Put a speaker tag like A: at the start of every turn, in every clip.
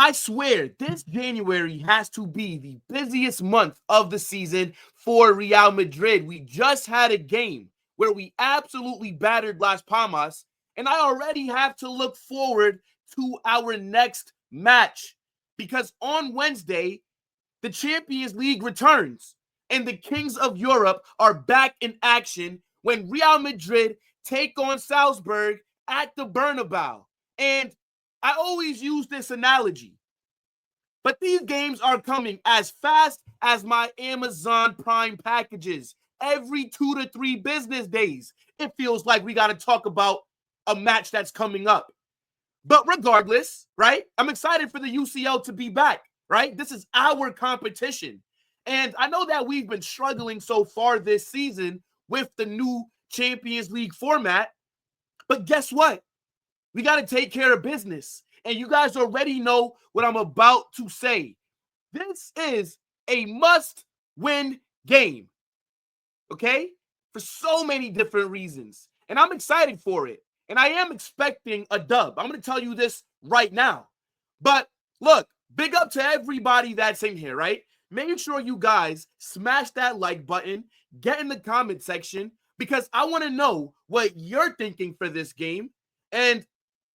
A: I swear, this January has to be the busiest month of the season for Real Madrid. We just had a game where we absolutely battered Las Palmas, and I already have to look forward to our next match because on Wednesday, the Champions League returns, and the Kings of Europe are back in action when Real Madrid take on Salzburg at the Bernabeu. And I always use this analogy, but these games are coming as fast as my Amazon Prime packages. Every 2 to 3 business days, it feels like we got to talk about a match that's coming up. But regardless, right, I'm excited for the UCL to be back, right? This is our competition. And I know that we've been struggling so far this season with the new Champions League format, but guess what? We got to take care of business. And you guys already know what I'm about to say. This is a must-win game, okay? For so many different reasons. And I'm excited for it. And I am expecting a dub. I'm going to tell you this right now. But look, big up to everybody that's in here, right? Make sure you guys smash that like button, get in the comment section, because I want to know what you're thinking for this game. And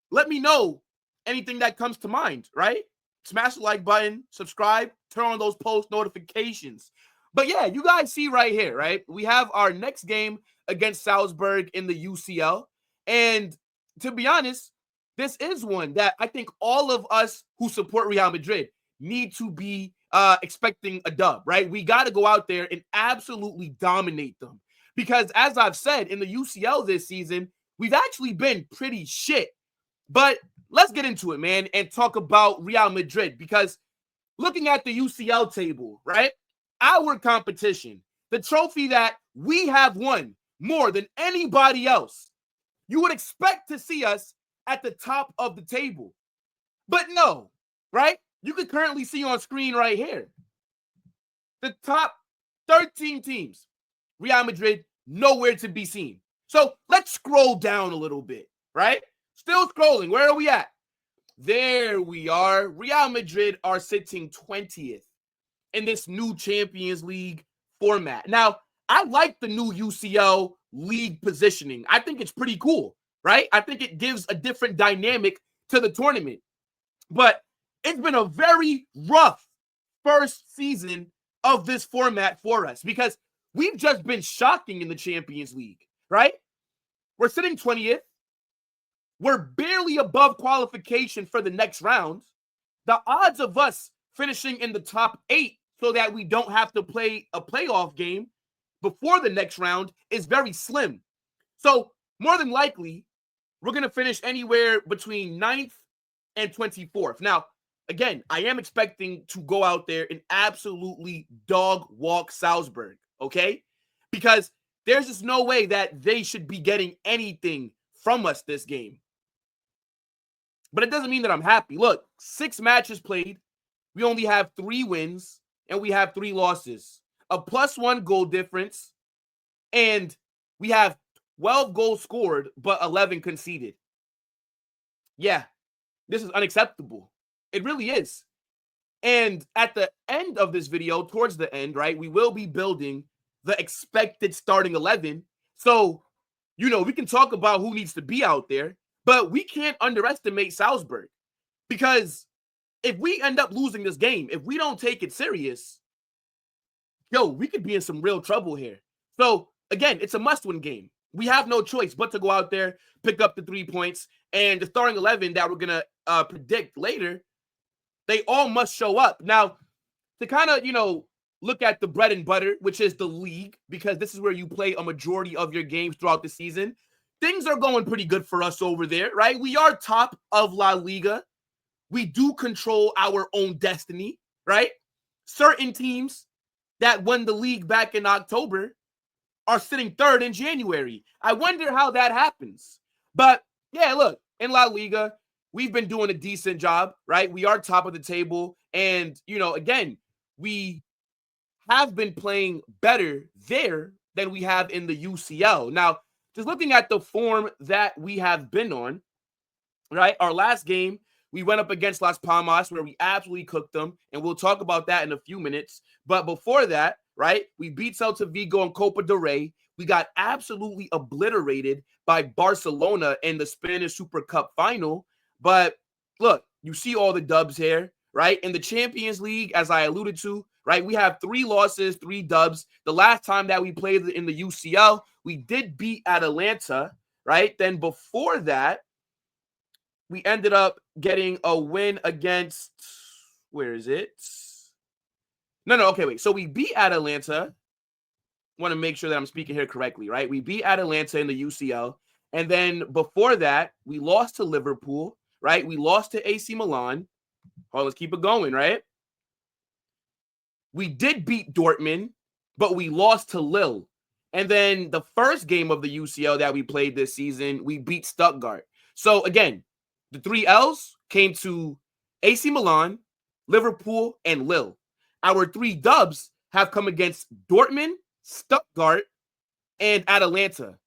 A: let me know anything that comes to mind, right? Smash the like button, subscribe, turn on those post notifications. But yeah, you guys see right here, right? We have our next game against Salzburg in the UCL. And to be honest, this is one that I think all of us who support Real Madrid need to be expecting a dub, right? We got to go out there and absolutely dominate them. Because as I've said, in the UCL this season, we've actually been pretty shit. But let's get into it, man, and talk about Real Madrid. Because looking at the UCL table, right, our competition, the trophy that we have won more than anybody else, you would expect to see us at the top of the table. But no, right? You can currently see on screen right here. The top 13 teams, Real Madrid, nowhere to be seen. So let's scroll down a little bit, right? Still scrolling. Where are we at? There we are. Real Madrid are sitting 20th in this new Champions League format. Now, I like the new UCL league positioning. I think it's pretty cool, right? I think it gives a different dynamic to the tournament. But it's been a very rough first season of this format for us because we've just been shocking in the Champions League, right? We're sitting 20th. We're barely above qualification for the next round. The odds of us finishing in the top 8 so that we don't have to play a playoff game before the next round is very slim. So more than likely, we're going to finish anywhere between 9th and 24th. Now, again, I am expecting to go out there and absolutely dog walk Salzburg, okay? Because there's just no way that they should be getting anything from us this game. But it doesn't mean that I'm happy. Look, 6 matches played. We only have 3 wins, and we have 3 losses. A +1 goal difference, and we have 12 goals scored, but 11 conceded. Yeah, this is unacceptable. It really is. And at the end of this video, towards the end, right, we will be building the expected starting 11. So, you know, we can talk about who needs to be out there, but we can't underestimate Salzburg. Because if we end up losing this game, if we don't take it serious, yo, we could be in some real trouble here. So, again, it's a must-win game. We have no choice but to go out there, pick up the 3 points, and the starting 11 that we're going to predict later, they all must show up. Now, to kind of, you know, look at the bread and butter, which is the league, because this is where you play a majority of your games throughout the season, things are going pretty good for us over there, right? We are top of LaLiga. We do control our own destiny, right? Certain teams that won the league back in October are sitting 3rd in January. I wonder how that happens. But yeah, look, in La Liga, we've been doing a decent job, right? We are top of the table. And, you know, again, we have been playing better there than we have in the UCL. Now, just looking at the form that we have been on, right? Our last game, We went up against Las Palmas where we absolutely cooked them, and we'll talk about that in a few minutes. But before that, right, we beat Celta Vigo in Copa del Rey. We got absolutely obliterated by Barcelona in the Spanish Super Cup final. But look, you see all the dubs here, right? In the Champions League, as I alluded to, right, we have 3 losses, 3 dubs. The last time that we played in the UCL, we did beat Atalanta, right? Then before that, we ended up getting a win against, where is it? No, okay, wait. So we beat Atalanta. Want to make sure that I'm speaking here correctly, right? We beat Atalanta in the UCL. And then before that, we lost to Liverpool, right? We lost to AC Milan. Oh, let's keep it going, right? We did beat Dortmund, but we lost to Lille. And then the first game of the UCL that we played this season, we beat Stuttgart. So again, the 3 L's came to AC Milan, Liverpool, and Lille. Our 3 dubs have come against Dortmund, Stuttgart, and Atalanta.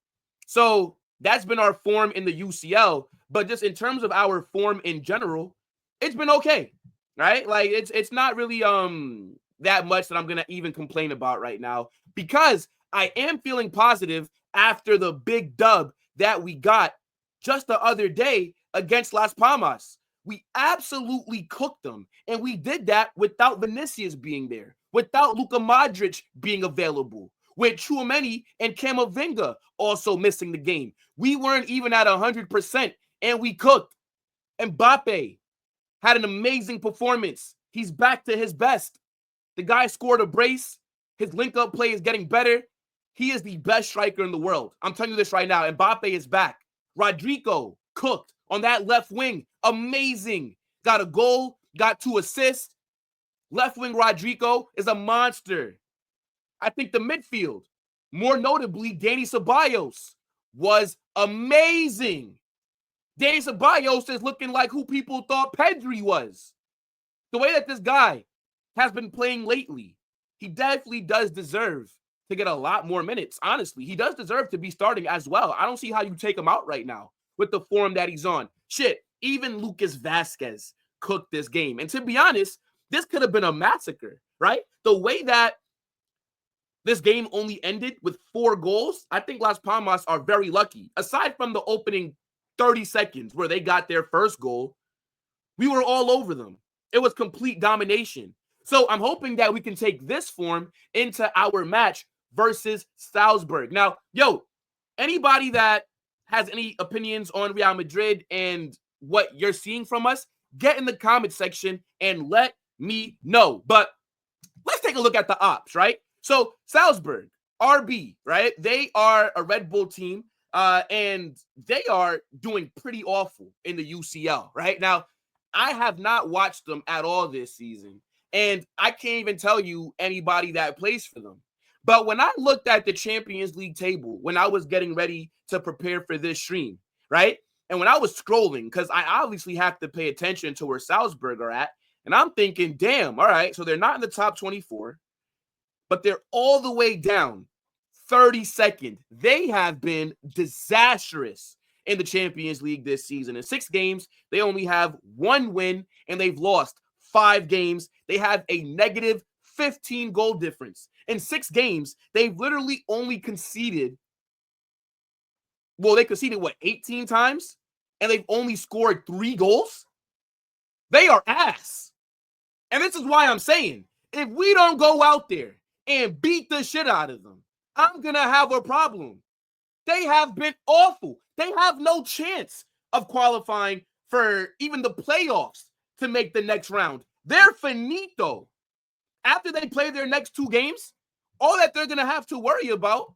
A: So that's been our form in the UCL. But just in terms of our form in general, it's been okay, right? Like it's not really that much that I'm gonna even complain about right now, because I am feeling positive after the big dub that we got just the other day against Las Palmas. We absolutely cooked them, and we did that without Vinicius being there, without Luka Modric being available, with Tchouameni and Camavinga also missing the game. We weren't even at 100%, and we cooked. Mbappe had an amazing performance. He's back to his best. The guy scored a brace. His link-up play is getting better. He is the best striker in the world. I'm telling you this right now. Mbappe is back. Rodrigo cooked on that left wing. Amazing. Got a goal, got 2 assists. Left wing Rodrigo is a monster. I think the midfield, more notably, Dani Ceballos, was amazing. Dani Ceballos is looking like who people thought Pedri was. The way that this guy has been playing lately, he definitely does deserve to get a lot more minutes. Honestly, he does deserve to be starting as well. I don't see how you take him out right now with the form that he's on. Shit, even Lucas Vazquez cooked this game. And to be honest, this could have been a massacre, right? The way that this game only ended with 4 goals, I think Las Palmas are very lucky. Aside from the opening 30 seconds where they got their first goal, we were all over them. It was complete domination. So I'm hoping that we can take this form into our match versus Salzburg. Now, anybody that has any opinions on Real Madrid and what you're seeing from us, get in the comment section and let me know. But let's take a look at the ops, right? So Salzburg, RB, right? They are a Red Bull team, and they are doing pretty awful in the UCL, right? Now, I have not watched them at all this season, and I can't even tell you anybody that plays for them. But when I looked at the Champions League table, when I was getting ready to prepare for this stream, right? And when I was scrolling, because I obviously have to pay attention to where Salzburg are at, and I'm thinking, damn, all right, so they're not in the top 24, but they're all the way down 32nd. They have been disastrous in the Champions League this season. In 6 games, they only have 1 win, and they've lost 5 games. They have a negative 15 goal difference. In 6 games, they've literally only conceded, they conceded, 18 times? And they've only scored 3 goals? They are ass. And this is why I'm saying, if we don't go out there and beat the shit out of them, I'm going to have a problem. They have been awful. They have no chance of qualifying for even the playoffs to make the next round. They're finito. After they play their next 2 games, all that they're going to have to worry about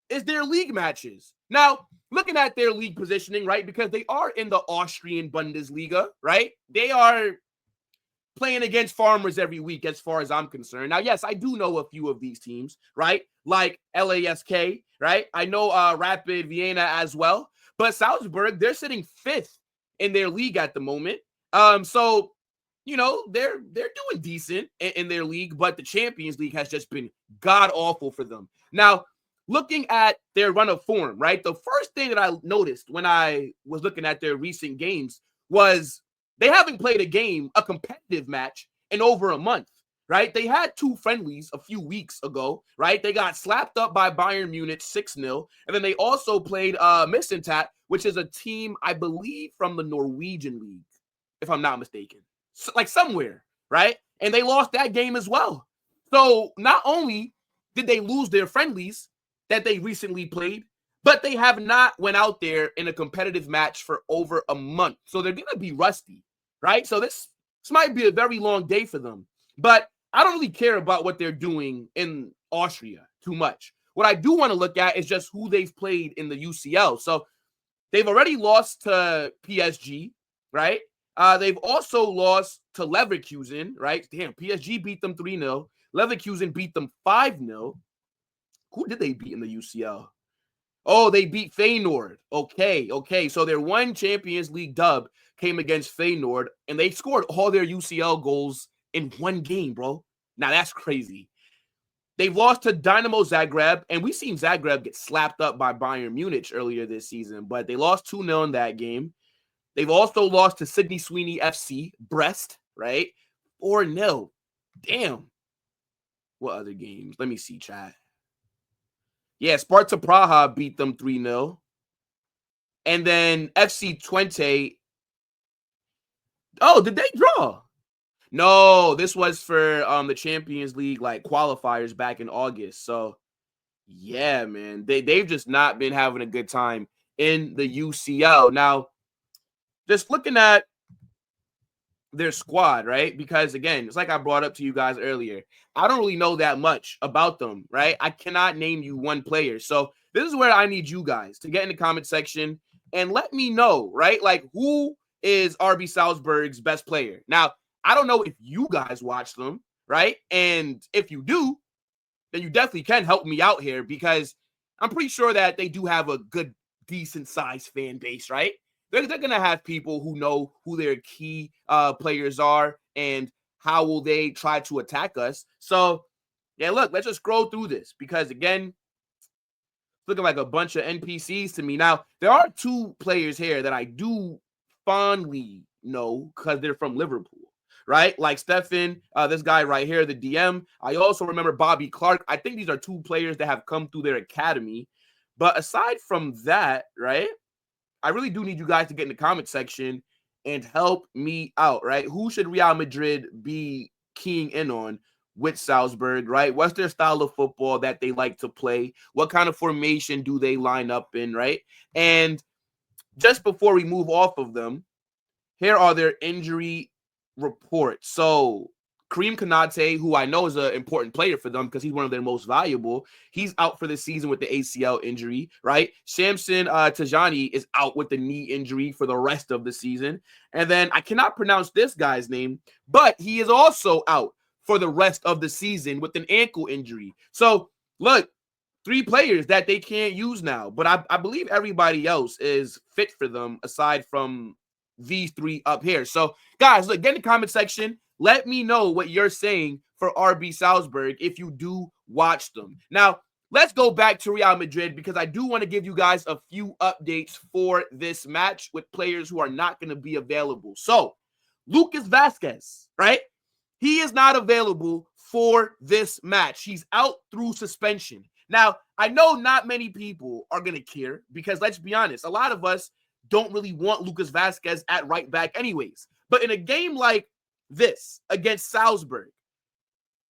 A: is their league matches. Now, looking at their league positioning, right, because they are in the Austrian Bundesliga, right? They are playing against farmers every week as far as I'm concerned. Now, yes, I do know a few of these teams, right? Like LASK, right? I know Rapid Vienna as well. But Salzburg, they're sitting 5th in their league at the moment. So, they're doing decent in their league, but the Champions League has just been god-awful for them. Now, looking at their run of form, right? The first thing that I noticed when I was looking at their recent games was They haven't played a competitive match, in over a month, right? They had 2 friendlies a few weeks ago, right? They got slapped up by Bayern Munich 6-0. And then they also played Missentat, which is a team, I believe, from the Norwegian league, if I'm not mistaken. So, like somewhere, right? And they lost that game as well. So not only did they lose their friendlies that they recently played, but they have not went out there in a competitive match for over a month. So they're going to be rusty, right? So this might be a very long day for them. But I don't really care about what they're doing in Austria too much. What I do want to look at is just who they've played in the UCL. So they've already lost to PSG, right? They've also lost to Leverkusen, right? Damn, PSG beat them 3-0. Leverkusen beat them 5-0. Who did they beat in the UCL? Oh, they beat Feyenoord. Okay. So their one Champions League dub came against Feyenoord, and they scored all their UCL goals in one game, bro. Now, that's crazy. They've lost to Dynamo Zagreb, and we've seen Zagreb get slapped up by Bayern Munich earlier this season, but they lost 2-0 in that game. They've also lost to Sydney Sweeney FC, Brest, right? 4-0. Damn. What other games? Let me see, chat. Yeah, Sparta Praha beat them 3-0. And then FC Twente. Oh, did they draw? No, this was for the Champions League like qualifiers back in August. So, yeah, man. They've just not been having a good time in the UCL. Now, just looking at their squad, right? Because again, it's like I brought up to you guys earlier. I don't really know that much about them, right? I cannot name you one player. So this is where I need you guys to get in the comment section and let me know, right? Like, who is RB Salzburg's best player? Now, I don't know if you guys watch them, right? And if you do, then you definitely can help me out here, because I'm pretty sure that they do have a good, decent sized fan base, right? They're going to have people who know who their key players are and how will they try to attack us. So, yeah, look, let's just scroll through this, because, again, it's looking like a bunch of NPCs to me. Now, there are 2 players here that I do fondly know because they're from Liverpool, right? Like Stefan, this guy right here, the DM. I also remember Bobby Clark. I think these are 2 players that have come through their academy. But aside from that, right, I really do need you guys to get in the comment section and help me out, right? Who should Real Madrid be keying in on with Salzburg, right? What's their style of football that they like to play? What kind of formation do they line up in, right? And just before we move off of them, here are their injury reports. So Karim Konate, who I know is an important player for them because he's one of their most valuable, he's out for the season with the ACL injury, right? Shamsin Tajani is out with the knee injury for the rest of the season. And then I cannot pronounce this guy's name, but he is also out for the rest of the season with an ankle injury. So, look, 3 players that they can't use now, but I believe everybody else is fit for them aside from these 3 up here. So, guys, look, get in the comment section. Let me know what you're saying for RB Salzburg if you do watch them. Now, let's go back to Real Madrid, because I do want to give you guys a few updates for this match with players who are not going to be available. So, Lucas Vazquez, right? He is not available for this match. He's out through suspension. Now, I know not many people are going to care, because let's be honest, a lot of us don't really want Lucas Vazquez at right back anyways. But in a game like this against Salzburg,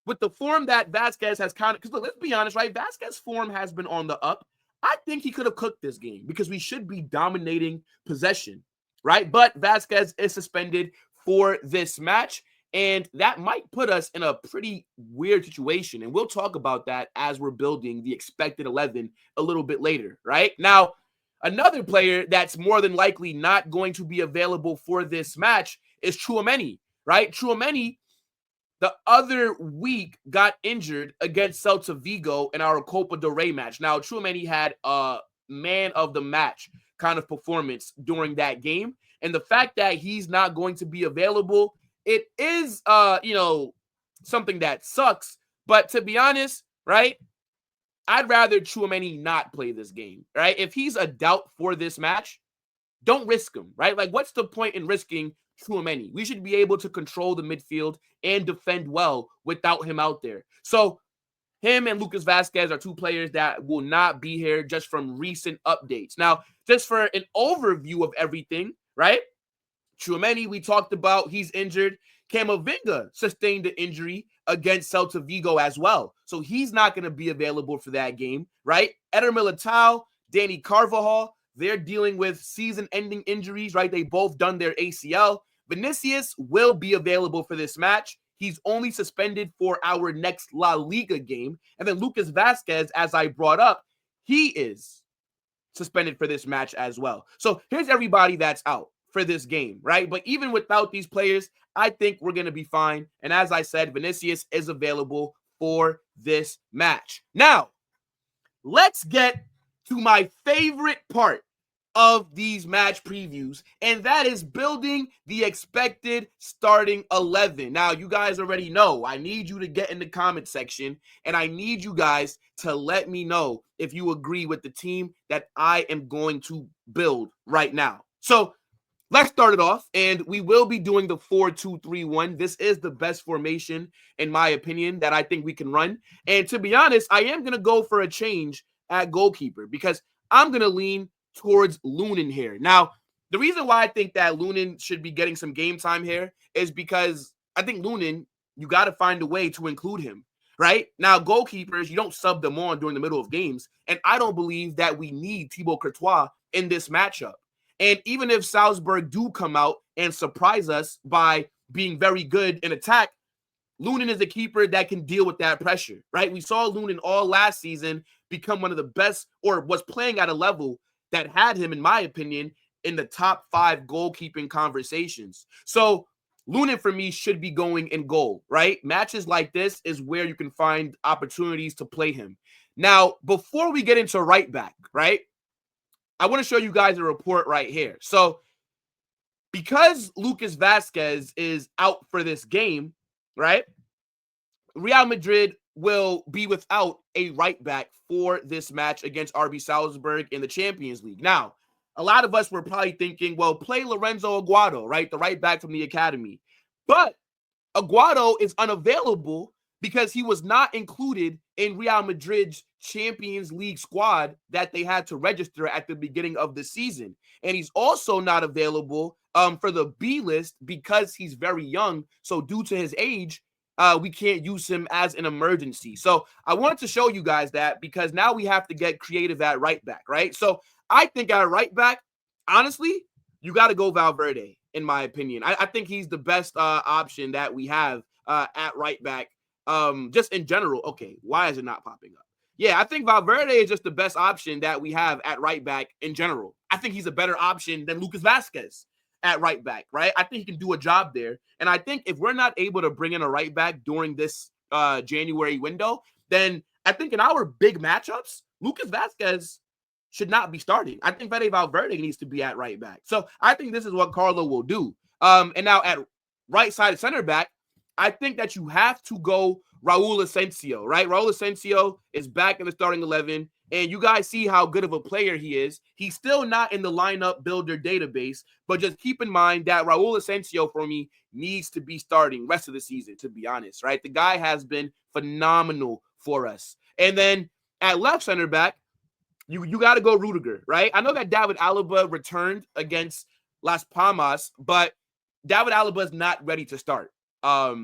A: with the form that Vazquez has kind of, because let's be honest, right? Vazquez's form has been on the up. I think he could have cooked this game, because we should be dominating possession, right? But Vazquez is suspended for this match, and that might put us in a pretty weird situation. And we'll talk about that as we're building the expected 11 a little bit later, right? Now, another player that's more than likely not going to be available for this match is Tchouaméni, right? Tchouaméni, the other week, got injured against Celta Vigo in our Copa del Rey match. Now, Tchouaméni had a man of the match kind of performance during that game. And the fact that he's not going to be available, it is, something that sucks. But to be honest, right, I'd rather Tchouaméni not play this game, right? If he's a doubt for this match, don't risk him, right? Like, what's the point in risking Tchouaméni. We should be able to control the midfield and defend well without him out there. So him and Lucas Vazquez are two players that will not be here just from recent updates. Now, just for an overview of everything, right? Tchouaméni, we talked about, he's injured. Camavinga sustained an injury against Celta Vigo as well. So he's not going to be available for that game, right? Eder Militao, Danny Carvajal, they're dealing with season-ending injuries, right? They both done their ACL. Vinicius will be available for this match. He's only suspended for our next La Liga game. And then Lucas Vazquez, as I brought up, he is suspended for this match as well. So here's everybody that's out for this game, right? But even without these players, I think we're going to be fine. And as I said, Vinicius is available for this match. Now, let's get to my favorite part of these match previews, and that is building the expected starting 11. Now, you guys already know I need you to get in the comment section, and I need you guys to let me know if you agree with the team that I am going to build right now. So let's start it off, and we will be doing the 4-2-3-1. This is the best formation, in my opinion, that I think we can run. And to be honest, I am going to go for a change at goalkeeper because I'm going to lean towards Lunin here. Now, the reason why I think that Lunin should be getting some game time here is because I think Lunin, you got to find a way to include him, right? Now, goalkeepers, you don't sub them on during the middle of games, and I don't believe that we need Thibaut Courtois in this matchup. And even if Salzburg do come out and surprise us by being very good in attack, Lunin is a keeper that can deal with that pressure, right? We saw Lunin all last season become one of the best, or was playing at a level that had him, in my opinion, in the top 5 goalkeeping conversations. So Lunin, for me, should be going in goal, right? Matches like this is where you can find opportunities to play him. Now, before we get into right back, right, I want to show you guys a report right here. So because Lucas Vazquez is out for this game, right, Real Madrid will be without a right back for this match against RB Salzburg in the Champions League. Now, a lot of us were probably thinking, well, play Lorenzo Aguado, right, the right back from the academy. But Aguado is unavailable because he was not included in Real Madrid's Champions League squad that they had to register at the beginning of the season. And he's also not available for the B list because he's very young. So due to his age, we can't use him as an emergency. So I wanted to show you guys that because now we have to get creative at right back, right? So I think at right back, honestly, you got to go Valverde, in my opinion. I think he's the best option that we have at right back, just in general. Okay, why is it not popping up? Yeah, I think Valverde is just the best option that we have at right back in general. I think he's a better option than Lucas Vazquez at right back, right? I think he can do a job there. And I think if we're not able to bring in a right back during this January window, then I think in our big matchups, Lucas Vazquez should not be starting. I think Fede Valverde needs to be at right back. So I think this is what Carlo will do. And now at right side center back, I think that you have to go Raul Asensio, right? Raul Asensio is back in the starting 11, and you guys see how good of a player he is. He's still not in the lineup builder database, but just keep in mind that Raul Asensio, for me, needs to be starting rest of the season, to be honest, right? The guy has been phenomenal for us. And then at left center back, you got to go Rudiger, right? I know that David Alaba returned against Las Palmas, but David Alaba is not ready to start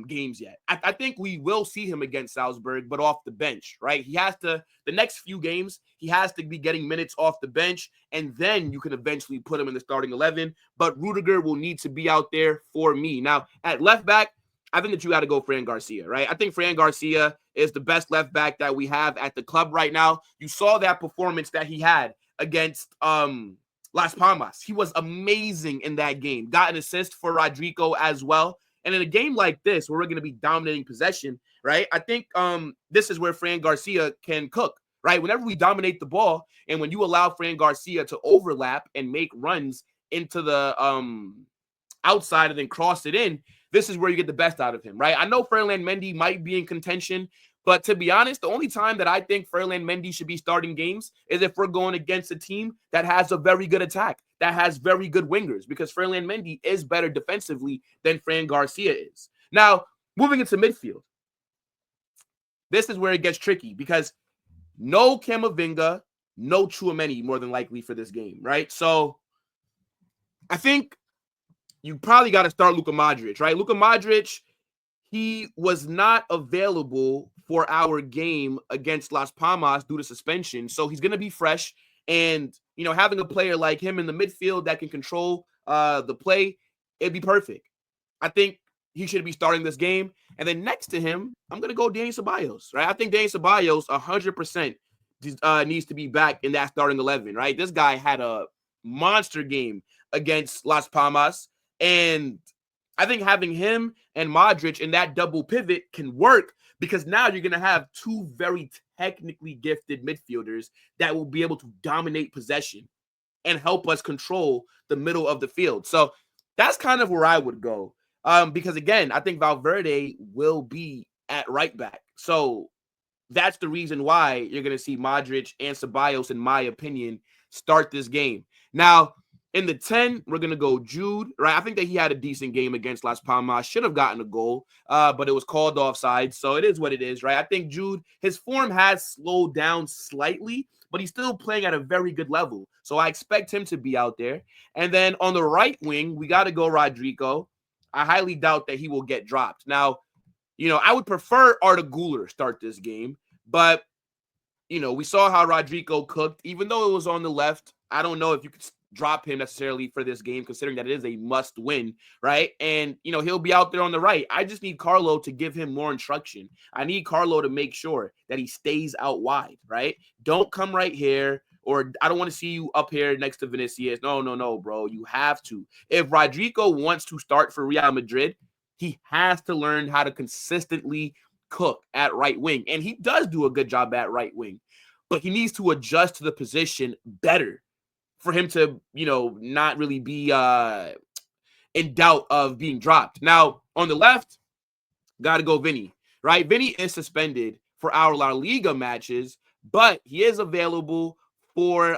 A: games yet. I think we will see him against Salzburg, but off the bench, right? He has to, the next few games, he has to be getting minutes off the bench, and then you can eventually put him in the starting 11. But Rudiger will need to be out there for me. Now, at left back, I think that you got to go Fran Garcia, right? I think Fran Garcia is the best left back that we have at the club right now. You saw that performance that he had against Las Palmas. He was amazing in that game. Got an assist for Rodrigo as well. And in a game like this, where we're going to be dominating possession, right, I think this is where Fran Garcia can cook, right? Whenever we dominate the ball and when you allow Fran Garcia to overlap and make runs into the outside and then cross it in, this is where you get the best out of him, right? I know Ferland Mendy might be in contention, But to be honest, the only time that I think Ferland Mendy should be starting games is if we're going against a team that has a very good attack, that has very good wingers, because Ferland Mendy is better defensively than Fran Garcia is. Now, moving into midfield, this is where it gets tricky because no Camavinga, no Tchouaméni more than likely for this game, right? So I think you probably got to start Luka Modric, right? Luka Modric, he was not available for our game against Las Palmas due to suspension. So he's going to be fresh. And, you know, having a player like him in the midfield that can control the play, it'd be perfect. I think he should be starting this game. And then next to him, I'm going to go Dani Ceballos, right? I think Dani Ceballos 100% needs to be back in that starting 11, right? This guy had a monster game against Las Palmas. And I think having him and Modric in that double pivot can work because now you're going to have two very technically gifted midfielders that will be able to dominate possession and help us control the middle of the field. So that's kind of where I would go. Because, again, I think Valverde will be at right back. So that's the reason why you're going to see Modric and Ceballos, in my opinion, start this game. Now, in the 10, we're going to go Jude, right? I think that he had a decent game against Las Palmas. Should have gotten a goal, but it was called offside. So it is what it is, right? I think Jude, his form has slowed down slightly, but he's still playing at a very good level. So I expect him to be out there. And then on the right wing, we got to go Rodrigo. I highly doubt that he will get dropped. Now, you know, I would prefer Arda Güler start this game, but, you know, we saw how Rodrigo cooked. Even though it was on the left, I don't know if you could drop him necessarily for this game, considering that it is a must win, right? And, you know, he'll be out there on the right. I just need Carlo to give him more instruction. I need Carlo to make sure that he stays out wide, right? Don't come right here, or I don't want to see you up here next to Vinicius. No, bro. You have to. If Rodrigo wants to start for Real Madrid, he has to learn how to consistently cook at right wing. And he does do a good job at right wing, but he needs to adjust to the position better for him to, you know, not really be in doubt of being dropped. Now, on the left, got to go Vinny, right? Vinny is suspended for our La Liga matches, but he is available for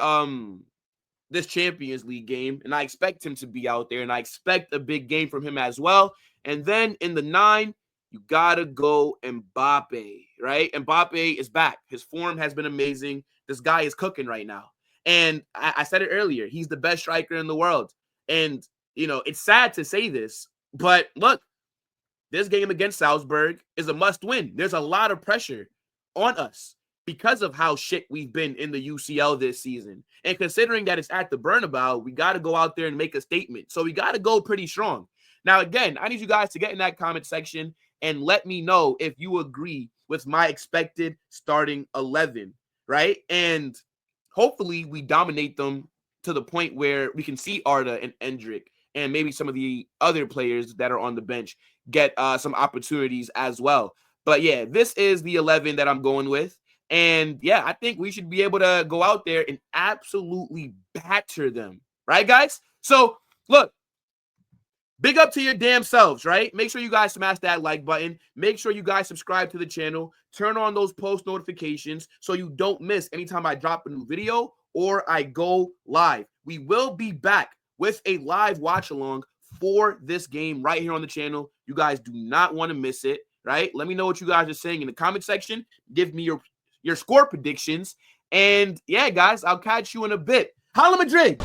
A: this Champions League game, and I expect him to be out there, and I expect a big game from him as well. And then in the 9, you got to go Mbappe, right? Mbappe is back. His form has been amazing. This guy is cooking right now. And I said it earlier, he's the best striker in the world. And, you know, it's sad to say this, but look, this game against Salzburg is a must win. There's a lot of pressure on us because of how shit we've been in the UCL this season. And considering that it's at the Bernabeu, we got to go out there and make a statement. So we got to go pretty strong. Now, again, I need you guys to get in that comment section and let me know if you agree with my expected starting 11, right? And hopefully we dominate them to the point where we can see Arda and Endrick and maybe some of the other players that are on the bench get some opportunities as well. But yeah, this is the 11 that I'm going with. And yeah, I think we should be able to go out there and absolutely batter them. Right, guys? So look, big up to your damn selves, right? Make sure you guys smash that like button. Make sure you guys subscribe to the channel. Turn on those post notifications so you don't miss anytime I drop a new video or I go live. We will be back with a live watch along for this game right here on the channel. You guys do not want to miss it, right? Let me know what you guys are saying in the comment section. Give me your score predictions. And yeah, guys, I'll catch you in a bit. Holla Madrid!